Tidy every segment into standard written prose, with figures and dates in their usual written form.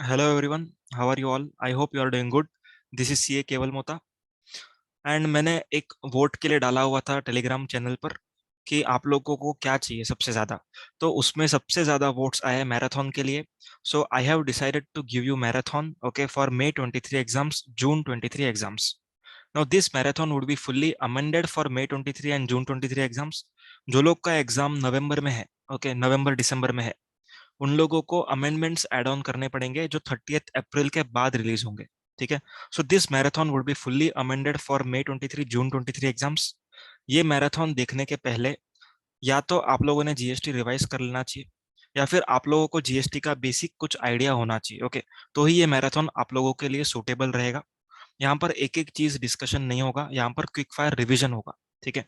Hello everyone, how are you all? I hope you are doing good. This is CA केवल Mota and मैंने एक vote के लिए डाला हुआ था टेलीग्राम चैनल पर कि आप लोगों को क्या चाहिए सबसे ज्यादा। तो उसमें सबसे ज्यादा वोट्स आए मैराथन के लिए। So I have decided to give you marathon okay for May 23 exams, June 23 exams. Now this marathon would be fully amended for May 23 and June 23 exams. जो लोग का एग्जाम नवंबर में है, ओके नवंबर दिसंबर में है, उन लोगों को अमेंडमेंट्स ऐड ऑन करने पड़ेंगे जो 30 अप्रैल के बाद रिलीज होंगे। ठीक है। So this marathon would be fully amended for May 23 June 23 exams. ये मैराथन देखने के पहले या तो आप लोगों ने जीएसटी रिवाइज कर लेना चाहिए, या फिर आप लोगों को जीएसटी का बेसिक कुछ आइडिया होना चाहिए। ओके, तो ही ये मैराथन आप लोगों के लिए सूटेबल रहेगा। यहाँ पर एक एक चीज डिस्कशन नहीं होगा, यहाँ पर क्विक फायर रिवीजन होगा। ठीक है,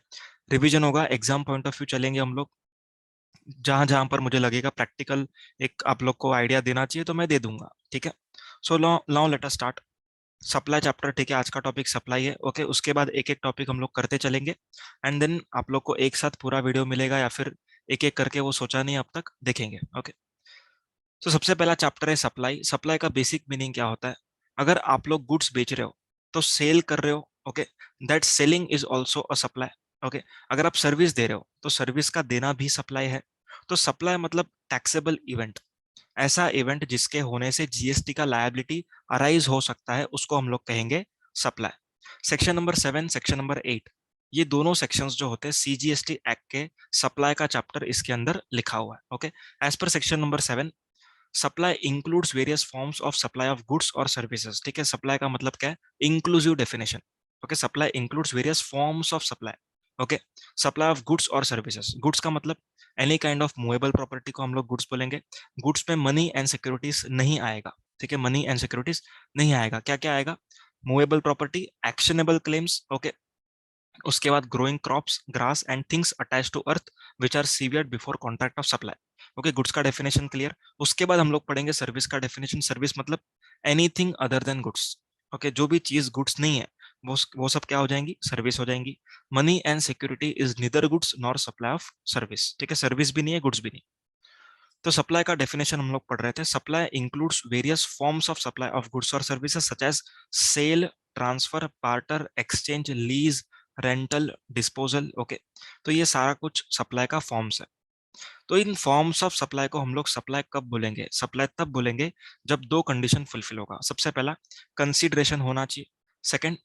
रिवीजन होगा, एग्जाम पॉइंट ऑफ व्यू चलेंगे हम लोग। जहां जहां पर मुझे लगेगा प्रैक्टिकल एक आप लोग को आइडिया देना चाहिए तो मैं दे दूंगा। ठीक है। So now let us start supply chapter. ठीक है, आज का टॉपिक सप्लाई है। ओके, उसके बाद एक एक टॉपिक हम लोग करते चलेंगे एंड देन आप लोग को एक साथ पूरा वीडियो मिलेगा या फिर एक एक करके, वो सोचा नहीं, अब तक देखेंगे। ओके, तो सबसे पहला चैप्टर है सप्लाई। सप्लाई का बेसिक मीनिंग क्या होता है? अगर आप लोग गुड्स बेच रहे हो तो सेल कर रहे हो, okay, that selling is also a supply. Okay, अगर आप सर्विस दे रहे हो तो सर्विस का देना भी सप्लाई है। तो सप्लाई मतलब टैक्सेबल इवेंट, ऐसा इवेंट जिसके होने से जीएसटी का लायबिलिटी अराइज हो सकता है, उसको हम लोग कहेंगे supply. Section number 7, section number 8, ये दोनों सेक्शंस जो होते हैं सीजीएसटी एक्ट के, सप्लाई का चैप्टर इसके अंदर लिखा हुआ है। Okay, as per section number 7, supply includes various forms of supply of goods और सर्विसेज। ठीक है, सप्लाई का मतलब क्या है? Inclusive definition. Okay, supply includes various forms of supply. Okay, supply of goods और सर्विसेज। गुड्स का मतलब any kind of movable property को हम लोग गुड्स बोलेंगे। गुड्स में मनी एंड सिक्योरिटीज नहीं आएगा। ठीक है, मनी एंड सिक्योरिटीज नहीं आएगा। क्या क्या आएगा? Movable property, actionable claims, okay, उसके बाद growing crops, grass and things attach to earth which are severed before contract of supply. Okay, goods का डेफिनेशन क्लियर। उसके बाद हम लोग पढ़ेंगे सर्विस का डेफिनेशन। सर्विस मतलब anything other than goods. Okay, जो भी चीज गुड्स नहीं है वो सब क्या हो जाएंगी? सर्विस हो जाएंगी। Money and security is neither goods nor supply of service. ठीक है, सर्विस भी नहीं है, गुड्स भी नहीं। तो सप्लाई का डेफिनेशन हम लोग पढ़ रहे थे। Supply includes various forms of supply of goods और services such as sale, transfer, barter, exchange, lease, rental, disposal. Okay, तो ये सारा कुछ सप्लाई का फॉर्म्स है। तो इन फॉर्म्स ऑफ सप्लाई को हम लोग सप्लाई कब बोलेंगे? सप्लाई तब बोलेंगे जब दो कंडीशन फुलफिल होगा। सबसे पहला, कंसिडरेशन होना चाहिए। सेकंड,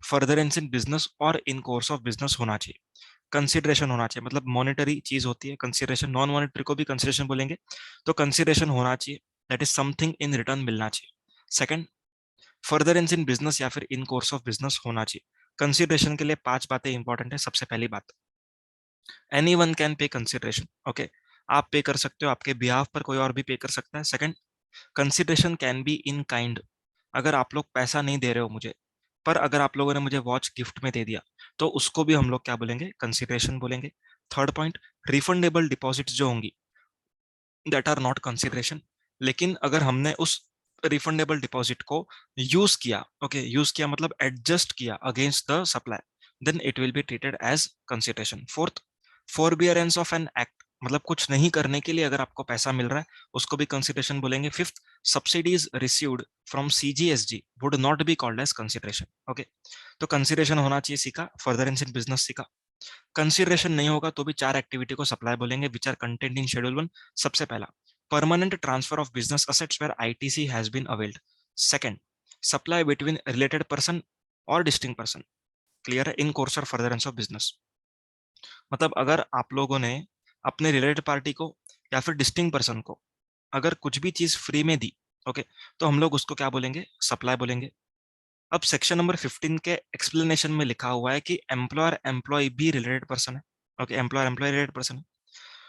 फर्दरेंस इन बिजनेस और इन कोर्स ऑफ बिजनेस होना चाहिए। कंसिडरेशन होना चाहिए मतलब मॉनेटरी चीज होती है कंसिडरेशन, नॉन मॉनेटरी को भी कंसिडरेशन बोलेंगे। तो कंसिडरेशन होना चाहिए, that is something in return मिलना चाहिए। सेकंड, फर्दरेंस इन बिजनेस या फिर इन कोर्स ऑफ बिजनेस होना चाहिए। कंसिडरेशन के लिए 5 बातें इंपॉर्टेंट है। सबसे पहली बात, any one can pay consideration. Okay, आप पे कर सकते हो, आपके बिहाफ पर कोई और भी पे कर सकता है। Second, consideration can be in kind. अगर आप लोग पैसा नहीं दे रहे हो मुझे, पर अगर आप लोगों ने मुझे वॉच गिफ्ट में दे दिया, तो उसको भी हम लोग क्या बोलेंगे? कंसिडरेशन बोलेंगे। थर्ड पॉइंट, रिफंडेबल डिपॉजिट्स जो होंगी, दैट आर नॉट कंसिडरेशन। लेकिन अगर हमने उस रिफंडेबल डिपॉजिट को यूज किया, ओके, यूज किया मतलब एडजस्ट किया against the supply, then it will be treated as consideration. Fourth, forbearance of an act, मतलब कुछ नहीं करने के लिए अगर आपको पैसा मिल रहा है, उसको भी कंसिडरेशन बोलेंगे। Fifth, subsidies received from CGSG would not be called as consideration. Okay, तो कंसिडरेशन होना चाहिए सीखा, फर्दरेंस इन बिजनेस सीखा। कंसिडरेशन नहीं होगा तो भी 4 एक्टिविटी को सप्लाई बोलेंगे which are content in schedule 1। सबसे पहला, permanent transfer of business assets where ITC has been availed. Second, supply between related person और डिस्टिंक्ट पर्सन, क्लियर है, इन कोर्स और फर्दरेंस ऑफ बिजनेस। मतलब अगर आप लोगों ने अपने रिलेटेड पार्टी को या फिर डिस्टिंक्ट पर्सन को अगर कुछ भी चीज फ्री में दी, ओके, तो हम लोग उसको क्या बोलेंगे? सप्लाई बोलेंगे। अब सेक्शन नंबर 15 के एक्सप्लेनेशन में लिखा हुआ है कि एम्प्लॉयर एम्प्लॉय भी रिलेटेड पर्सन है। Okay, employer employee related person है।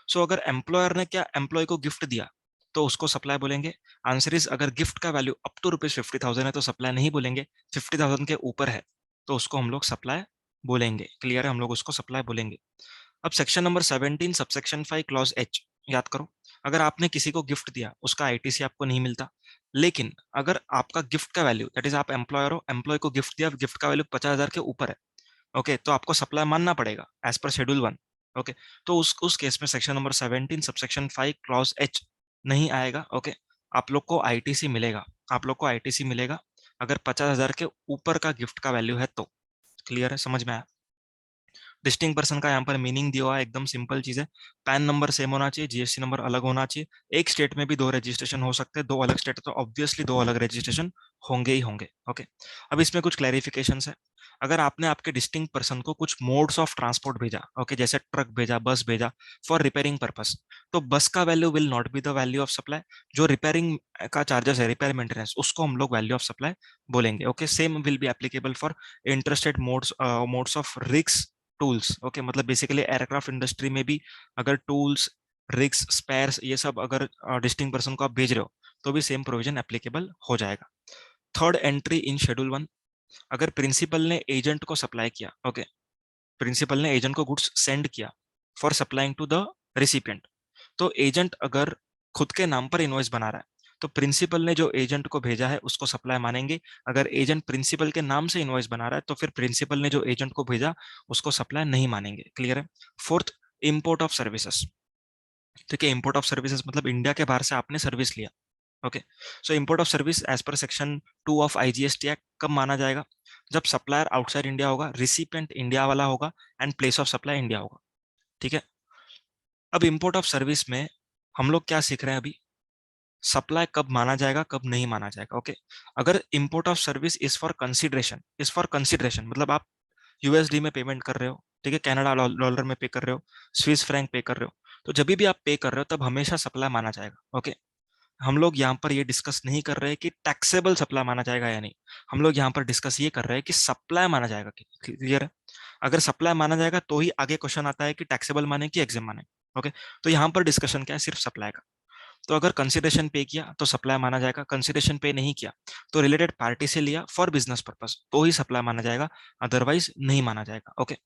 सो अगर एम्प्लॉयर ने क्या एम्प्लॉय को गिफ्ट दिया तो उसको सप्लाई बोलेंगे। आंसर इज, अगर गिफ्ट का वैल्यू अप टू ₹50,000 है तो सप्लाई नहीं बोलेंगे। 50,000 के ऊपर है तो उसको हम लोग सप्लाई बोलेंगे। क्लियर है, हम लोग उसको सप्लाई बोलेंगे। अब section number 17 subsection 5 clause H याद करो। अगर आपने किसी को गिफ्ट दिया, उसका आईटीसी आपको नहीं मिलता, लेकिन अगर आपका गिफ्ट का वैल्यू, दैट इज आप एम्प्लॉयर हो, एम्प्लॉय को गिफ्ट दिया, गिफ्ट का वैल्यू 50,000 के ऊपर है, ओके, तो आपको सप्लाई मानना पड़ेगा एज पर शेड्यूल 1। ओके, तो उस केस में section number 17 subsection 5 clause H नहीं आएगा। ओके, आप लोग को आईटीसी मिलेगा, आप लोग को आईटीसी मिलेगा अगर 50,000 के ऊपर का गिफ्ट का वैल्यू है तो। क्लियर है, समझ में आया? डिस्टिंग पर्सन का यहाँ पर मीनिंग दिया हुआ है, एकदम सिंपल चीज है। पैन नंबर सेम होना चाहिए, जीएसटी नंबर अलग होना चाहिए। एक स्टेट में भी दो रजिस्ट्रेशन हो सकते हैं, दो अलग स्टेट तो ऑब्वियसली दो अलग रजिस्ट्रेशन होंगे ही होंगे। ओके, अब इसमें कुछ क्लैरिफिकेशन है। अगर आपने आपके डिस्टिंग पर्सन को कुछ मोड्स ऑफ ट्रांसपोर्ट भेजा, ओके, जैसे ट्रक भेजा, बस भेजा फॉर रिपेयरिंग पर्पस, तो बस का value will not be the value of supply. जो रिपेयरिंग का चार्जेस है, रिपेयर मेंटेनेंस, उसको हम लोग वैल्यू ऑफ सप्लाई बोलेंगे। Okay, same will be applicable for interstate modes of rigs, tools. Okay, मतलब बेसिकली एयरक्राफ्ट इंडस्ट्री में भी अगर टूल्स, रिग्स, स्पेयर्स ये सब अगर डिस्टिंग पर्सन को आप भेज रहे हो तो भी सेम प्रोविजन एप्लीकेबल हो जाएगा। थर्ड एंट्री इन शेड्यूल 1, अगर प्रिंसिपल ने एजेंट को सप्लाई किया, ओके, प्रिंसिपल ने एजेंट को गुड्स सेंड किया for supplying to the recipient, तो एजेंट अगर खुद के नाम पर इनवॉइस बना रहा है तो प्रिंसिपल ने जो एजेंट को भेजा है उसको सप्लाई मानेंगे। अगर एजेंट प्रिंसिपल के नाम से इनवॉइस बना रहा है तो फिर प्रिंसिपल ने जो एजेंट को भेजा उसको सप्लाई नहीं मानेंगे। क्लियर है? Fourth, import of services. ठीक है, इंपोर्ट ऑफ सर्विसेज मतलब इंडिया के बाहर से आपने सर्विस लिया। Okay, so import of service as per section 2 of IGST act कब माना जाएगा? जब सप्लायर आउटसाइड इंडिया होगा, रिसिपिएंट इंडिया वाला होगा and place of supply India होगा। ठीक है, अब इंपोर्ट ऑफ सर्विस में हम लोग क्या सीख रहे हैं अभी? सप्लाई कब माना जाएगा, कब नहीं माना जाएगा। ओके, अगर import of service is for consideration मतलब आप यूएसडी में पेमेंट कर रहे हो, ठीक है, कनाडा डॉलर में पे कर रहे हो, स्विस फ्रैंक पे कर रहे हो, तो जब भी आप पे कर रहे हो तब हमेशा सप्लाई माना जाएगा। ओके, हम लोग यहाँ पर ये डिस्कस नहीं कर रहे हैं कि टैक्सेबल सप्लाई माना जाएगा या नहीं, हम लोग यहाँ पर डिस्कस ये कर रहे हैं कि सप्लाई माना जाएगा। क्लियर है? अगर सप्लाई माना जाएगा तो ही आगे क्वेश्चन आता है कि टैक्सेबल माने कि एग्जेम माने। ओके, तो यहाँ पर डिस्कशन क्या है? सिर्फ सप्लाई का। तो अगर कंसिडरेशन पे किया तो सप्लाई माना जाएगा, कंसिडरेशन पे नहीं किया तो रिलेटेड पार्टी से लिया फॉर बिजनेस पर्पस तो ही सप्लाई माना जाएगा, अदरवाइज नहीं माना जाएगा। ओके,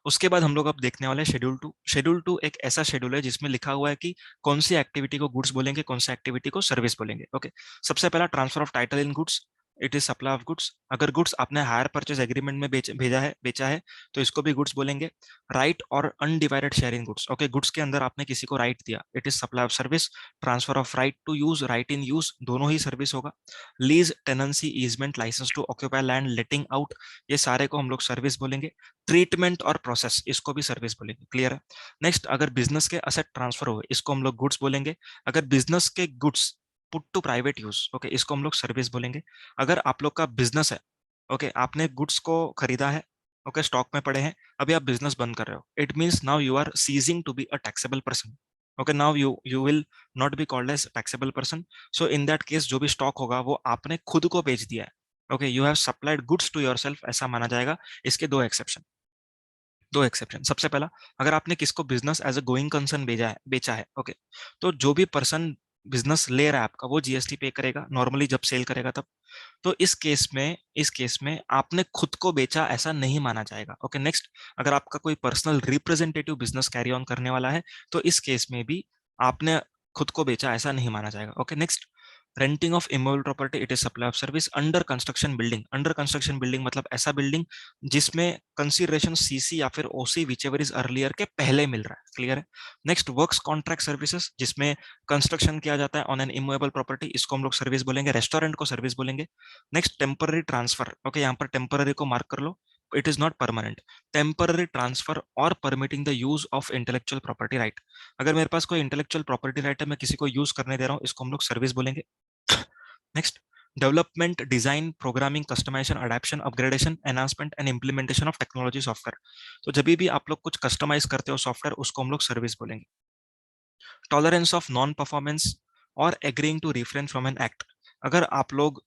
उसके बाद हम लोग अब देखने वाले हैं शेड्यूल 2। शेड्यूल 2 एक ऐसा शेड्यूल है जिसमें लिखा हुआ है कि कौन सी एक्टिविटी को गुड्स बोलेंगे, कौन सी एक्टिविटी को सर्विस बोलेंगे। ओके, सबसे पहला transfer of title in goods, it is supply of goods. अगर गुड्स आपने हायर परचेज एग्रीमेंट में बेचा है तो इसको भी गुड्स बोलेंगे। राइट और undivided share in goods, okay, goods के अंदर आपने किसी को राइट दिया, it is supply of service. Transfer of right to use, right in use, दोनों ही सर्विस होगा। Lease, tenancy, easement, licence to occupy land, letting out, ये सारे को हम लोग सर्विस बोलेंगे। ट्रीटमेंट और प्रोसेस, इसको भी सर्विस बोलेंगे। क्लियर है? नेक्स्ट, अगर बिजनेस के असेट ट्रांसफर हुए इसको हम लोग गुड्स बोलेंगे। अगर बिजनेस के goods put to private use, okay, इसको हम लोग सर्विस बोलेंगे। अगर आप लोग का बिजनेस है, ओके, आपने गुड्स को खरीदा है, ओके, स्टॉक में पड़े हैं, अभी आप बिजनेस बंद कर रहे हो, it means now you are ceasing to be a taxable person. Okay, now you will not be called as taxable person. So in that case जो भी स्टॉक होगा वो आपने खुद को बेच दिया है। Okay, you have supplied goods to yourself, ऐसा माना जाएगा। इसके दो एक्सेप्शन। सबसे पहला, अगर आपने किसको business as a going concern बेचा है, ओके, तो जो भी पर्सन बिजनेस ले रहा है आपका वो जीएसटी पे करेगा नॉर्मली जब सेल करेगा तब। तो इस केस में आपने खुद को बेचा ऐसा नहीं माना जाएगा। ओके, नेक्स्ट, अगर आपका कोई personal representative business carry on करने वाला है तो इस केस में भी आपने खुद को बेचा ऐसा नहीं माना जाएगा। Okay, next, renting of immovable property, it is supply of service. Under construction building, under construction building मतलब ऐसा बिल्डिंग जिसमें कंसिडरेशन सीसी या फिर ओसी विचेवर इज अर्लियर के पहले मिल रहा है। क्लियर है? नेक्स्ट, वर्क्स कॉन्ट्रैक्ट सर्विसेज, जिसमें कंस्ट्रक्शन किया जाता है ऑन एन इमूवेबल प्रॉपर्टी, इसको हम लोग सर्विस बोलेंगे। रेस्टोरेंट को सर्विस बोलेंगे। नेक्स्ट, टेम्पररी ट्रांसफर, ओके, यहाँ पर टेम्पररी को मार्क कर लो, it is not permanent. Temporary transfer और permitting the use of intellectual property right, अगर मेरे पास कोई इंटेलेक्चुअल प्रॉपर्टी राइट है, मैं किसी को यूज करने दे रहा हूँ, इसको हम लोग सर्विस बोलेंगे। Next, development, design, programming, customisation, adaption, upgradation, enhancement and implementation of technology software, तो जब भी आप लोग कुछ कस्टमाइज करते हो सॉफ्टवेयर उसको हम लोग सर्विस बोलेंगे। टॉलरेंस ऑफ नॉन परफॉर्मेंस और agreeing to refrain from an act, अगर आप लोग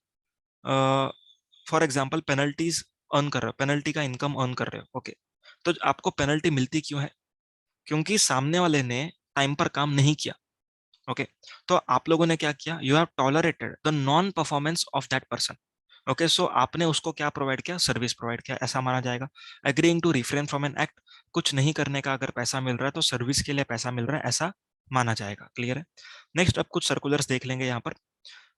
फॉर एग्जांपल पेनल्टीज अर्न कर रहे हो, पेनल्टी का इनकम अर्न कर रहे हो, ओके, तो आपको पेनल्टी मिलती क्यों है? क्योंकि सामने वाले ने टाइम पर काम नहीं किया। ओके, तो आप लोगों ने क्या किया? You have tolerated the non performance of that person. Okay, so आपने उसको क्या प्रोवाइड किया? सर्विस प्रोवाइड किया, ऐसा माना जाएगा। Agreeing to refrain from an act, कुछ नहीं करने का अगर पैसा मिल रहा है तो सर्विस के लिए पैसा मिल रहा है ऐसा माना जाएगा। क्लियर है? नेक्स्ट, अब कुछ सर्कुलर्स देख लेंगे यहाँ पर।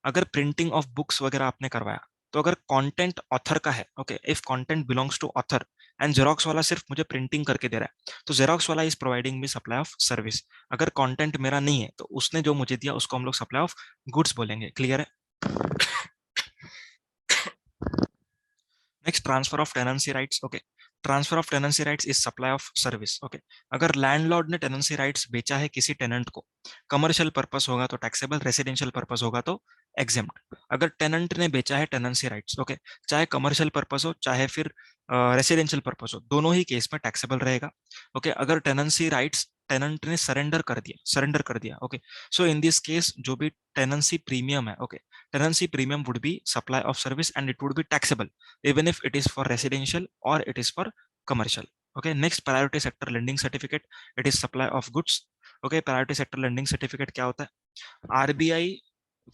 अगर प्रिंटिंग ऑफ बुक्स वगैरह आपने करवाया तो अगर कंटेंट ऑथर का है, okay, if content belongs to author and xerox वाला सिर्फ मुझे प्रिंटिंग करके दे रहा है, तो जेरोक्स वाला is providing me supply of service. अगर कंटेंट मेरा नहीं है तो उसने जो मुझे दिया उसको हम लोग सप्लाई ऑफ गुड्स बोलेंगे। क्लियर है? Next, transfer of tenancy rights. Okay, transfer of tenancy rights is supply of service. Okay, अगर लैंडलॉर्ड ने टेनेंसी राइट्स बेचा है किसी टेनेंट को, कमर्शियल पर्पस होगा तो टैक्सेबल, रेसिडेंशियल पर्पस होगा तो एग्जेम्प्ट। अगर टेनेंट ने बेचा है टेनेंसी राइट्स, ओके, चाहे कमर्शियल पर्पस हो चाहे फिर रेसिडेंशियल पर्पस हो, दोनों ही केस में टैक्सेबल रहेगा। ओके, अगर टेनेंसी राइट्स टेनेंट ने सरेंडर कर दिया, okay, so in this case जो भी टेनेंसी प्रीमियम है, okay, tenancy premium would be supply of service and it would be taxable even if it is for residential or it is for commercial. Okay, next, priority sector lending certificate, it is supply of goods. Okay, priority sector lending certificate क्या होता है? RBI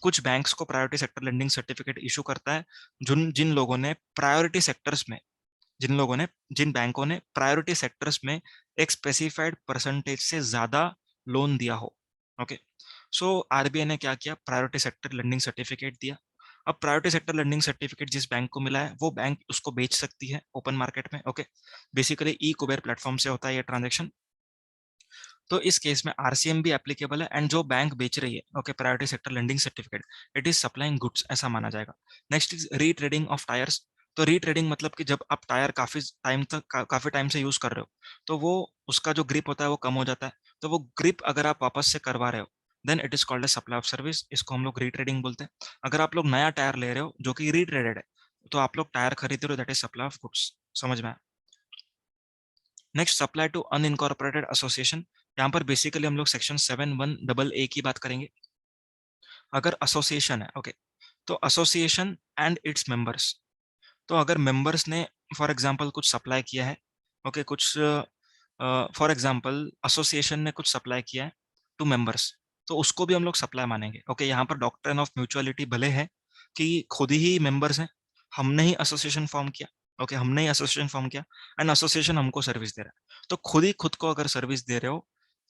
कुछ banks को priority sector lending certificate issue करता है जिन लोगों ने priority sectors में, जिन बैंकों ने प्रायोरिटी सेक्टर्स में एक स्पेसिफाइड परसेंटेज से ज्यादा लोन दिया हो। ओके, सो आरबीआई ने क्या किया? प्रायोरिटी सेक्टर लेंडिंग सर्टिफिकेट दिया। अब प्रायोरिटी सेक्टर लेंडिंग सर्टिफिकेट जिस बैंक को मिला है वो बैंक उसको बेच सकती है ओपन मार्केट में। ओके, बेसिकली ई कुबेर प्लेटफॉर्म से होता है ये ट्रांजेक्शन। तो इस केस में आरसीएम भी एप्लीकेबल है एंड जो बैंक बेच रही है, okay, priority sector lending certificate, it is supplying goods, ऐसा माना जाएगा। Next is retreading of tyres. तो रीट्रेडिंग मतलब कि जब आप टायर काफी टाइम से यूज कर रहे हो तो वो उसका जो ग्रिप होता है वो कम हो जाता है, तो वो ग्रिप अगर आप वापस से करवा रहे हो then it is called a supply of service, इसको हम लोग रीट्रेडिंग बोलते हैं। अगर आप लोग नया टायर ले रहे हो जो कि रीट्रेडेड है तो आप लोग टायर खरीद रहे हो, that is supply of goods. समझ में आया? Next, supply to unincorporated association. यहाँ पर बेसिकली हम लोग सेक्शन 7(1)(a) की बात करेंगे। अगर एसोसिएशन है, ओके, तो एसोसिएशन एंड इट्स मेंबर्स, तो अगर मेंबर्स ने फॉर एग्जांपल कुछ सप्लाई किया है, ओके, कुछ फॉर एग्जांपल एसोसिएशन ने कुछ सप्लाई किया है टू मेंबर्स, तो उसको भी हम लोग सप्लाई मानेंगे। ओके, यहाँ पर डॉक्ट्रिन ऑफ म्यूचुअलिटी भले है कि खुद ही मेंबर्स हैं, हमने ही एसोसिएशन फॉर्म किया, ओके, हमने ही एसोसिएशन फॉर्म किया एंड एसोसिएशन हमको सर्विस दे रहा है, तो खुद ही खुद को अगर सर्विस दे रहे हो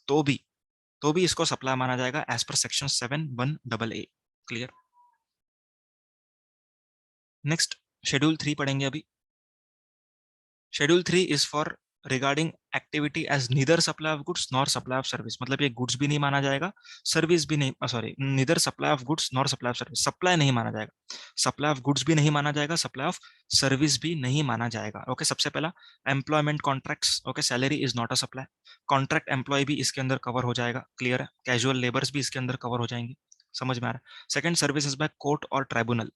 तो भी इसको सप्लाई माना जाएगा as per section 7(1)(a). Clear? Next, schedule 3 पढ़ेंगे अभी। Schedule 3 is for regarding activity as neither supply of goods nor supply of service, मतलब ये गुड्स भी नहीं माना जाएगा, सर्विस भी नहीं, sorry, neither supply of goods nor supply of service, supply नहीं माना जाएगा, सप्लाई ऑफ गुड्स भी नहीं माना जाएगा, सप्लाई ऑफ सर्विस भी नहीं माना जाएगा। ओके, सबसे पहला employment contracts. Okay, salary is not a supply, contract employ भी इसके अंदर कवर हो जाएगा। क्लियर है? कैजुअल लेबर्स भी इसके अंदर कवर हो जाएंगे। समझ में आ रहा है? सेकंड, सर्विसेज बाय कोर्ट और ट्राइब्यूनल,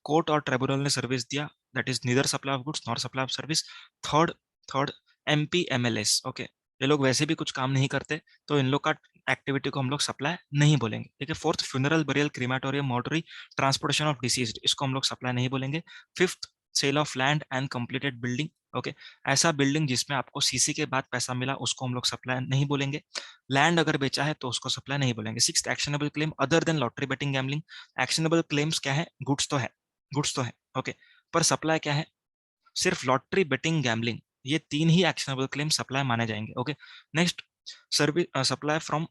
कोर्ट और ट्राइब्यूनल ने सर्विस दिया, that is neither supply of goods nor supply of service. Third third MPMLS. Okay, ये लोग वैसे भी कुछ काम नहीं करते तो इन लोग का एक्टिविटी को हम लोग सप्लाई नहीं बोलेंगे। ठीक है? Fourth, funeral, burial, crematorium, mortuary, transportation of deceased, इसको हम लोग सप्लाई नहीं बोलेंगे। Fifth, sale of land and completed building. Okay, ऐसा बिल्डिंग जिसमें आपको सीसी के बाद पैसा मिला उसको हम लोग सप्लाई नहीं बोलेंगे। लैंड अगर बेचा है तो उसको सप्लाई नहीं बोलेंगे। Six, actionable claim other than lottery betting gambling. Actionable claims क्या है? गुड्स तो है, गुड्स तो है, ओके, पर सप्लाई क्या है? सिर्फ लॉटरी बेटिंग गैम्बलिंग, ये तीन ही एक्शनेबल क्लेम सप्लाई माने जाएंगे। Okay, next, service supply from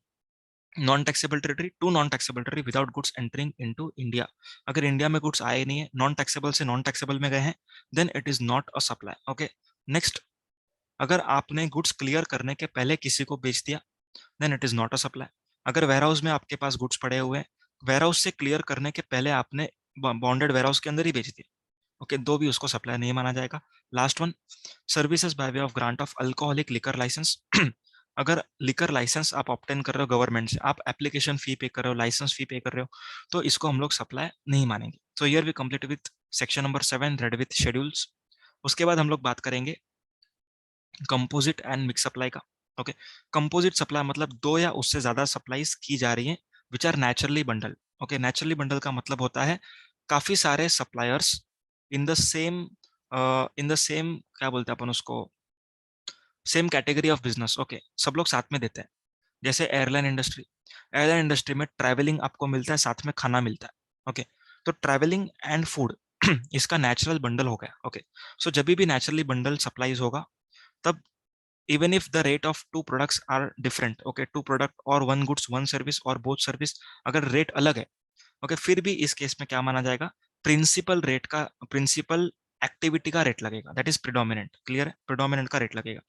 non taxable territory to non taxable territory without goods entering into India. अगर इंडिया में गुड्स आए नहीं है, नॉन टैक्सेबल से नॉन टैक्सेबल में गए हैं, then it is not a supply. Okay, next, अगर आपने गुड्स क्लियर करने के पहले किसी को बेच दिया then it is not a supply. अगर वेयरहाउस में आपके पास गुड्स पड़े हुए हैं, वेयरहाउस से क्लियर करने के पहले आपने बॉन्डेड वेयरहाउस के अंदर ही बेच दिया, ओके, दो भी उसको सप्लाई नहीं माना जाएगा। Last one, services by way of grant of alcoholic liquor licence. अगर लिकर लाइसेंस आप ऑब्टेन कर रहे हो गवर्नमेंट से, आप एप्लीकेशन फी पे कर रहे हो, लाइसेंस फी पे कर रहे हो, तो इसको हम लोग सप्लाई नहीं मानेंगे। So here we complete with section number 7 read with schedules. उसके बाद हम लोग बात करेंगे कंपोजिट एंड मिक्स सप्लाई का। ओके, कंपोजिट सप्लाई मतलब दो या उससे ज्यादा सप्लाईज की जा रही हैं which are naturally bundle. Okay, naturally bundle का मतलब होता है काफी सारे सप्लायर्स इन द सेम क्या बोलते हैं अपन उसको, same category of business. Okay, सब लोग साथ में देते हैं। जैसे एयरलाइन इंडस्ट्री, एयरलाइन इंडस्ट्री में ट्रैवलिंग आपको मिलता है, साथ में खाना मिलता है। ओके, तो ट्रैवलिंग एंड फूड इसका नेचुरल बंडल हो गया। ओके, सो जब भी नेचुरली बंडल सप्लाईज होगा तब even if the rate of two products are different, okay, two product or one goods one service or both service, अगर रेट अलग है, ओके, फिर भी इस केस में क्या माना जाएगा? प्रिंसिपल रेट का, प्रिंसिपल एक्टिविटी का रेट लगेगा, दैट इज प्रिडोमिनेंट। क्लियर है? प्रिडोमिनेंट का रेट लगेगा।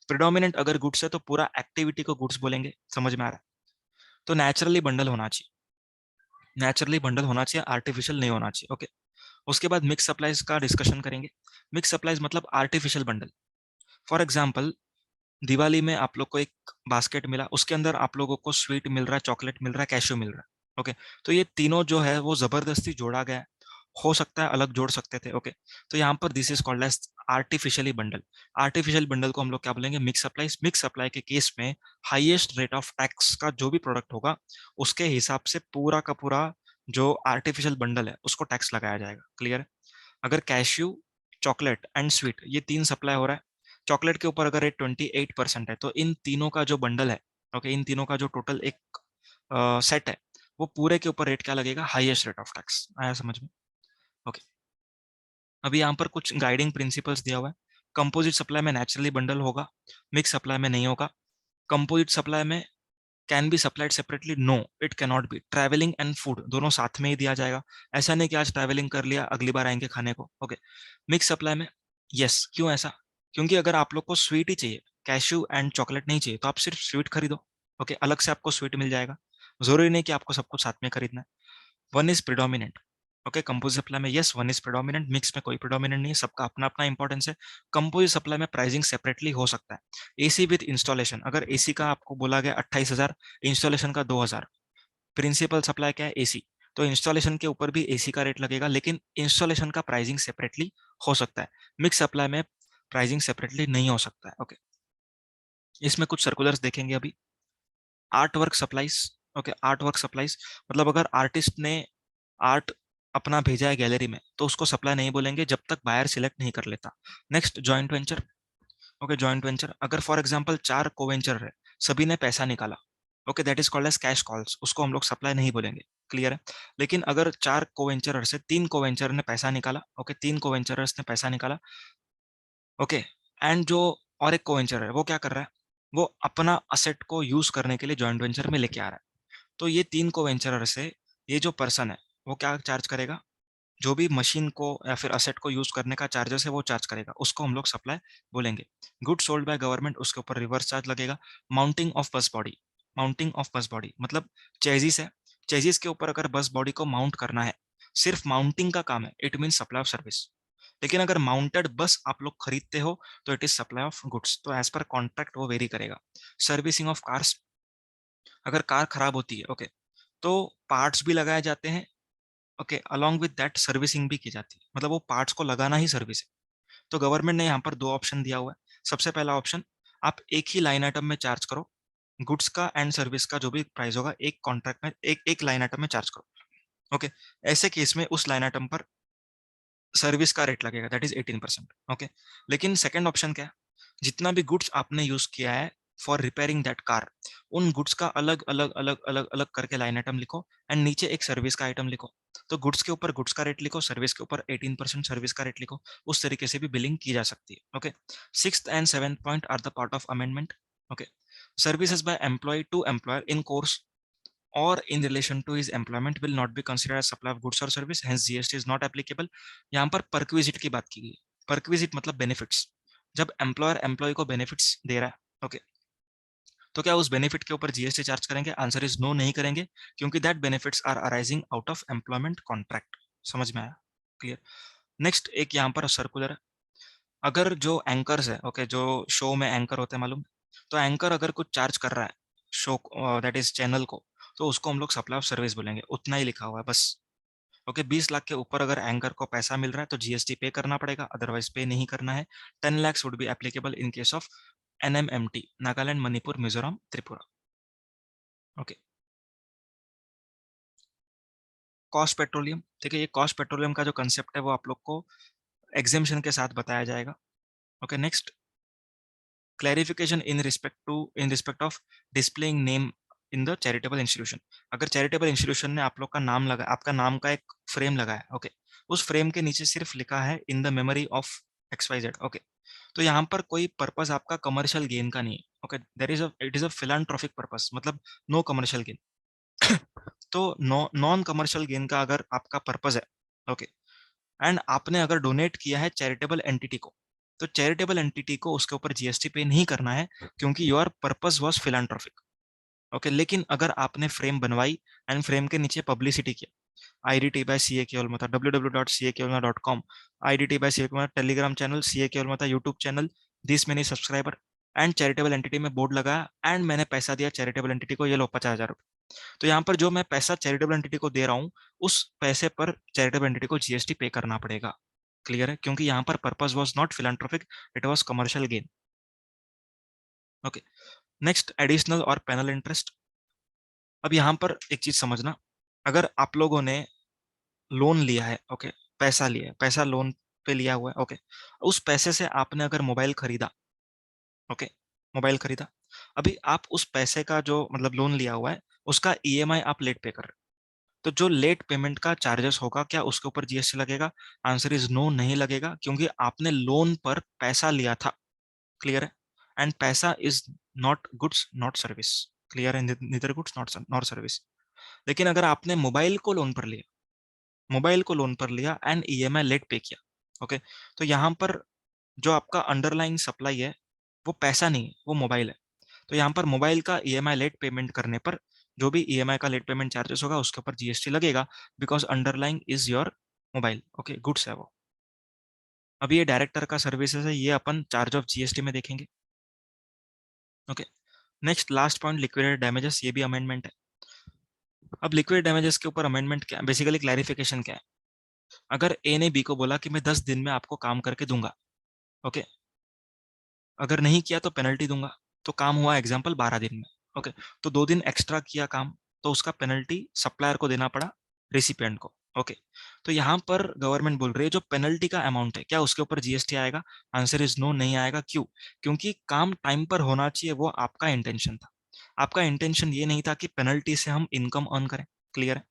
प्रिडोमिनेंट अगर गुड्स है तो पूरा एक्टिविटी को गुड्स बोलेंगे। समझ में आ रहा है? तो नेचुरली बंडल होना चाहिए, नेचुरली बंडल होना चाहिए, आर्टिफिशियल नहीं होना चाहिए। ओके, उसके बाद मिक्स सप्लाईज का डिस्कशन करेंगे। मिक्स सप्लाईज मतलब artificial bundle. For example, Diwali में आप लोग को एक बास्केट मिला, उसके अंदर आप लोगों को स्वीट मिल रहा है, चॉकलेट मिल रहा है, कैश्यू मिल रहा है। ओके, तो ये तीनों जो है वो जबरदस्ती जोड़ा गया है, हो सकता है अलग जोड़ सकते थे। ओके, तो यहाँ पर this is called as artificially bundle. Artificial bundle को हम लोग क्या बोलेंगे? Mix supply. मिक्स सप्लाई के केस में हाईएस्ट रेट ऑफ टैक्स का जो भी प्रोडक्ट होगा उसके हिसाब से पूरा का पूरा जो आर्टिफिशियल बंडल है उसको टैक्स लगाया जाएगा। क्लियर है? अगर कैश्यू, चॉकलेट एंड स्वीट ये तीन सप्लाई हो रहा है, चॉकलेट के ऊपर अगर रेट 28% है, तो इन तीनों का जो बंडल है, ओके, इन तीनों का जो टोटल एक सेट है, वो पूरे के ऊपर रेट क्या लगेगा? Highest rate of tax. आया समझ में? ओके, अभी यहाँ पर कुछ गाइडिंग प्रिंसिपल्स दिया हुआ है। कंपोजिट सप्लाई में नेचुरली बंडल होगा, मिक्स सप्लाई में नहीं होगा। कंपोजिट सप्लाई में can be supplied separately, no it can not be. Travelling and food दोनों साथ में ही दिया जाएगा, ऐसा नहीं कि आज ट्रैवलिंग कर लिया अगली बार आएंगे खाने को। ओके, मिक्स सप्लाई में यस। क्यों ऐसा? क्योंकि अगर आप लोग को स्वीट ही चाहिए, कैश्यू एंड चॉकलेट नहीं चाहिए, तो आप सिर्फ स्वीट खरीदो। ओके, अलग से आपको स्वीट मिल जाएगा, जरूरी नहीं कि आपको सब कुछ साथ में खरीदना है। One is predominant. Okay, composite supply में yes one is predominant, mix में कोई प्रिडोमिनेंट नहीं है, सबका अपना अपना इंपॉर्टेंस है। कंपोजिट सप्लाई में प्राइसिंग सेपरेटली हो सकता है। एसी विद इंस्टॉलेशन, अगर एसी का आपको बोला गया 28,000, इंस्टॉलेशन का 2,000। प्रिंसिपल सप्लाई क्या है? एसी। तो इंस्टॉलेशन के ऊपर भी एसी का रेट लगेगा, लेकिन इंस्टॉलेशन का प्राइसिंग सेपरेटली हो सकता है। मिक्स सप्लाई में प्राइसिंग सेपरेटली नहीं हो सकता है। ओके, इसमें कुछ सर्कुलर्स देखेंगे अभी। Art work supplies. Okay, art work supplies मतलब अगर आर्टिस्ट ने आर्ट अपना भेजा है गैलरी में, तो उसको सप्लाई नहीं बोलेंगे जब तक बायर सिलेक्ट नहीं कर लेता। Next, joint venture. Okay, joint venture अगर फॉर एग्जांपल 4 कोवेंचर है, सभी ने पैसा निकाला, okay, that is called as cash calls, उसको हम लोग सप्लाई नहीं बोलेंगे। क्लियर है? लेकिन अगर 4 कोवेंचर से 3 कोवेंचर ने पैसा निकाला, ओके, 3 कोवेंचरर्स ने पैसा निकाला, ओके, एंड जो और एक कोवेंचर है वो क्या कर रहा है? वो अपना असेट को यूज करने के लिए जॉइंट वेंचर में लेके आ रहा है। तो ये 3 कोवेंचरर से ये जो पर्सन है वो क्या चार्ज करेगा? जो भी मशीन को या फिर असेट को यूज करने का चार्जेस है वो चार्ज करेगा, उसको हम लोग सप्लाई बोलेंगे। गुड सोल्ड बाय गवर्नमेंट, उसके ऊपर रिवर्स चार्ज लगेगा। माउंटिंग ऑफ बस बॉडी। माउंटिंग ऑफ बस बॉडी मतलब चेजिस है, चेजिस के ऊपर अगर बस बॉडी को माउंट करना है, सिर्फ माउंटिंग का काम है, it mean supply of service. लेकिन अगर माउंटेड बस आप लोग खरीदते हो तो it is supply of goods, तो एज पर कॉन्ट्रैक्ट वो वेरी करेगा। सर्विसिंग ऑफ कार्स, अगर कार खराब होती है, ओके, तो पार्ट्स भी लगाए जाते हैं, okay, along with that servicing भी की जाती है, मतलब वो पार्ट्स को लगाना ही सर्विस है। तो गवर्नमेंट ने यहाँ पर 2 ऑप्शन दिया हुआ है। सबसे पहला ऑप्शन, आप एक ही लाइन आइटम में चार्ज करो, गुड्स का एंड सर्विस का जो भी प्राइस होगा एक कॉन्ट्रैक्ट में एक एक लाइन आइटम में चार्ज करो। ओके, ऐसे केस में उस लाइन आइटम पर सर्विस का रेट लगेगा, दैट इज 18%। ओके, लेकिन सेकंड ऑप्शन क्या है? जितना भी गुड्स आपने यूज किया है फॉर रिपेयरिंग दैट कार, उन गुड्स का अलग अलग अलग अलग अलग करके लाइन आइटम लिखो, एंड नीचे एक सर्विस का आइटम लिखो। तो गुड्स के ऊपर गुड्स का रेट लिखो, सर्विस के ऊपर 18% सर्विस का रेट लिखो। उस तरीके से भी बिलिंग की जा सकती है। Okay, sixth and seventh point are the part of amendment. Okay, services by employ to employer in course or in relation to his employment will not be considered as supply of goods or service, hence GST is not applicable। यहाँ पर perquisite की बात की गई। Perquisite मतलब benefits, जब employer employ को benefits दे रहा है, ओके, तो क्या उस बेनिफिट के ऊपर जीएसटी चार्ज करेंगे? आंसर इज नो, नहीं करेंगे, क्योंकि that benefits are arising out of employment contract. समझ में आया? क्लियर? नेक्स्ट एक यहाँ पर सर्कुलर है। अगर जो एंकर्स है, ओके, जो शो में एंकर होते हैं मालूम, तो एंकर अगर कुछ चार्ज कर रहा है शो, दैट इज चैनल को, तो उसको हम लोग सप्लाई ऑफ सर्विस बोलेंगे। उतना ही लिखा हुआ है बस। ओके, 20 लाख के ऊपर अगर एंकर को पैसा मिल रहा है तो जीएसटी पे करना पड़ेगा, अदरवाइज पे नहीं करना है। 10 lakhs would be applicable in case of NMMT, Nagaland, Manipur, Mizoram, Tripura. Okay, cost petroleum, ठीक है, ये कॉस्ट पेट्रोलियम का जो कंसेप्ट है वो आप लोग को एग्जेम्पशन के साथ बताया जाएगा। Okay, next, clarification in respect of displaying name in the charitable institution. अगर चैरिटेबल इंस्टीट्यूशन ने आप लोग का नाम लगा, आपका नाम का एक फ्रेम लगाया, ओके, उस फ्रेम के नीचे सिर्फ लिखा है in the memory of XYZ, okay, तो यहाँ पर कोई पर्पस आपका कमर्शियल गेन का नहीं है। Okay, there is it is a philanthropic purpose, मतलब नो कमर्शियल गेन। तो नॉन कमर्शियल गेन का अगर आपका पर्पस है, ओके, एंड आपने अगर डोनेट किया है चैरिटेबल एंटिटी को, तो चैरिटेबल एंटिटी को उसके ऊपर जीएसटी पे नहीं करना है, क्योंकि योर पर्पस वाज फिलांथ्रोपिक। ओके, लेकिन अगर आपने फ्रेम बनवाई एंड फ्रेम के नीचे पब्लिसिटी किया, IDT by CA केवल मता, www.cakevalmata.com, IDT by CA केवल मता, टेलीग्राम चैनल, CA केवल मता YouTube channel, this many subscriber, and charitable entity में बोर्ड लगाया एंड मैंने पैसा दिया चैरिटेबल एंटिटी को, ये लो 50,000 रुपये। तो यहाँ पर जो मैं पैसा चैरिटेबल एंटिटी को दे रहा हूँ, उस पैसे पर चैरिटेबल एंटिटी को जीएसटी पे करना पड़ेगा। क्लियर है? क्योंकि यहाँ पर purpose was not philanthropic, it was commercial gain. Okay, next additional और पेनल इंटरेस्ट। अब यहाँ पर एक चीज समझना, अगर आप लोगों ने लोन लिया है, ओके, पैसा लिया है, पैसा लोन पे लिया हुआ है, ओके, उस पैसे से आपने अगर मोबाइल खरीदा, ओके, मोबाइल खरीदा, अभी आप उस पैसे का जो मतलब लोन लिया हुआ है, उसका ईएमआई आप लेट पे कर रहे हो, तो जो लेट पेमेंट का चार्जेस होगा, क्या उसके ऊपर जीएसटी लगेगा? आंसर इज नो, नहीं लगेगा, क्योंकि आपने लोन पर पैसा लिया था। क्लियर है? एंड पैसा is not goods not service. Clear है? निदर गुड्स नॉट नॉट सर्विस। लेकिन अगर आपने मोबाइल को लोन पर लिया, मोबाइल को लोन पर लिया एंड ईएमआई लेट पे किया, ओके, तो यहाँ पर जो आपका अंडरलाइंग सप्लाई है, वो पैसा नहीं है, वो मोबाइल है। तो यहाँ पर मोबाइल का ईएमआई लेट पेमेंट करने पर जो भी ईएमआई का लेट पेमेंट चार्जेस होगा, उसके ऊपर जीएसटी लगेगा, because underlying is your mobile. Okay, goods है वो। अभी ये डायरेक्टर का सर्विसेज है, ये अपन चार्ज ऑफ जीएसटी में देखेंगे। Okay, next last point, liquidated damages, ये भी अमेंडमेंट है। अब लिक्विड डैमेजेस के ऊपर अमेंडमेंट क्या है, बेसिकली क्लैरिफिकेशन क्या है। अगर ए ने बी को बोला कि मैं 10 दिन में आपको काम करके दूंगा, ओके, अगर नहीं किया तो पेनल्टी दूंगा, तो काम हुआ एग्जाम्पल 12 दिन में, ओके, तो 2 दिन एक्स्ट्रा किया काम, तो उसका पेनल्टी सप्लायर को देना पड़ा रिसिपिएंट को। ओके, तो यहाँ पर गवर्नमेंट बोल रही है जो पेनल्टी का अमाउंट है, क्या उसके ऊपर जीएसटी आएगा? आंसर इज नो, नहीं आएगा। क्यों? क्योंकि काम टाइम पर होना चाहिए, वो आपका इंटेंशन था। आपका इंटेंशन ये नहीं था कि पेनल्टी से हम इनकम अर्न करें। क्लियर है?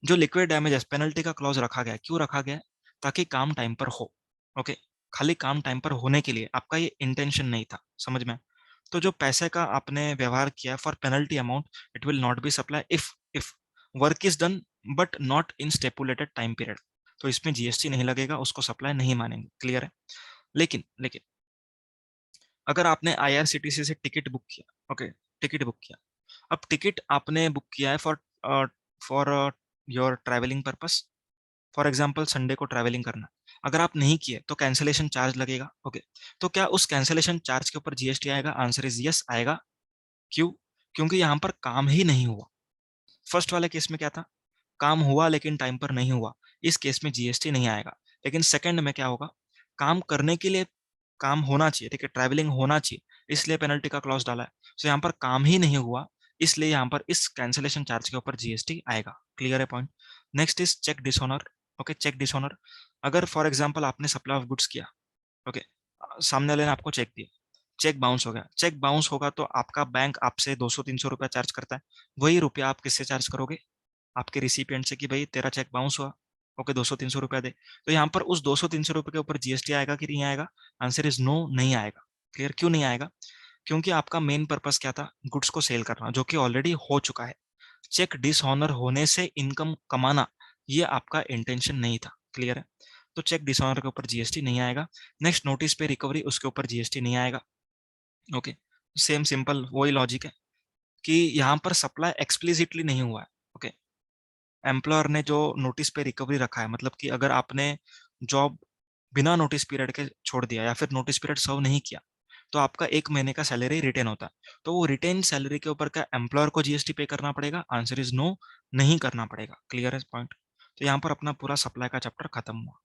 जो लिक्विड डैमेजेस पेनल्टी का क्लॉज रखा गया है, क्यों रखा गया है? ताकि काम टाइम पर हो। ओके, खाली काम टाइम पर होने के लिए, आपका ये इंटेंशन नहीं था। समझ में? तो जो पैसे का आपने व्यवहार किया for penalty amount, it will not be supply if work is done but not in stipulated time period. तो इसमें जीएसटी नहीं लगेगा, उसको सप्लाई नहीं मानेंगे। क्लियर है? लेकिन लेकिन अगर आपने आईआरसीटीसी से टिकट बुक किया, ओके, टिकट बुक किया, अब टिकट आपने बुक किया है for for your travelling purpose, for example Sunday को ट्रैवलिंग करना, अगर आप नहीं किए तो कैंसिलेशन चार्ज लगेगा। ओके, तो क्या उस कैंसिलेशन चार्ज के ऊपर जीएसटी आएगा? आंसर इज यस, आएगा। क्यों? क्योंकि यहाँ पर काम ही नहीं हुआ। फर्स्ट वाले केस में क्या था? काम हुआ लेकिन टाइम पर नहीं हुआ, इस केस में जीएसटी नहीं आएगा। लेकिन सेकंड में क्या होगा? काम करने के लिए काम होना चाहिए, ठीक है, ट्रैवलिंग होना चाहिए, इसलिए पेनल्टी का क्लॉज डाला है। तो यहाँ पर काम ही नहीं हुआ, इसलिए यहाँ पर इस कैंसिलेशन चार्ज के ऊपर जीएसटी आएगा। क्लियर है point? Next is cheque dishonour. Okay, cheque dishonour, अगर फॉर एग्जाम्पल आपने सप्लाई ऑफ गुड्स किया, ओके, सामने वाले ने आपको चेक दिया, चेक बाउंस हो गया, चेक बाउंस होगा तो आपका बैंक आपसे 200-300 रुपया चार्ज करता है। वही रुपया आप किससे चार्ज करोगे? आपके रिसिपिएंट से, कि भाई तेरा चेक बाउंस हुआ, ओके, 200-300 रुपया दे। तो यहाँ पर उस 200-300 रुपये के ऊपर जीएसटी आएगा कि नहीं आएगा? आंसर इज नो, नहीं आएगा। क्लियर? क्यों नहीं आएगा? क्योंकि आपका मेन पर्पस क्या था? गुड्स को सेल करना, जो कि ऑलरेडी हो चुका है। चेक डिसऑनर होने से इनकम कमाना, ये आपका इंटेंशन नहीं था। क्लियर है? तो चेक डिसऑनर के ऊपर जीएसटी नहीं आएगा। नेक्स्ट, नोटिस पे रिकवरी, उसके ऊपर जीएसटी नहीं आएगा। ओके, सेम सिंपल वही लॉजिक है कि यहाँ पर सप्लाई एक्सप्लिसिटली नहीं हुआ है। ओके, एम्प्लॉयर ने जो नोटिस पे रिकवरी रखा है, मतलब कि अगर आपने जॉब बिना नोटिस पीरियड के छोड़ दिया या फिर नोटिस पीरियड सर्व नहीं किया, तो आपका 1 महीने का सैलरी रिटेन होता है। तो वो रिटेन सैलरी के ऊपर क्या एम्प्लॉयर को जीएसटी पे करना पड़ेगा? आंसर इज नो, नहीं करना पड़ेगा। क्लियर है पॉइंट? तो यहाँ पर अपना पूरा सप्लाई का चैप्टर खत्म हुआ।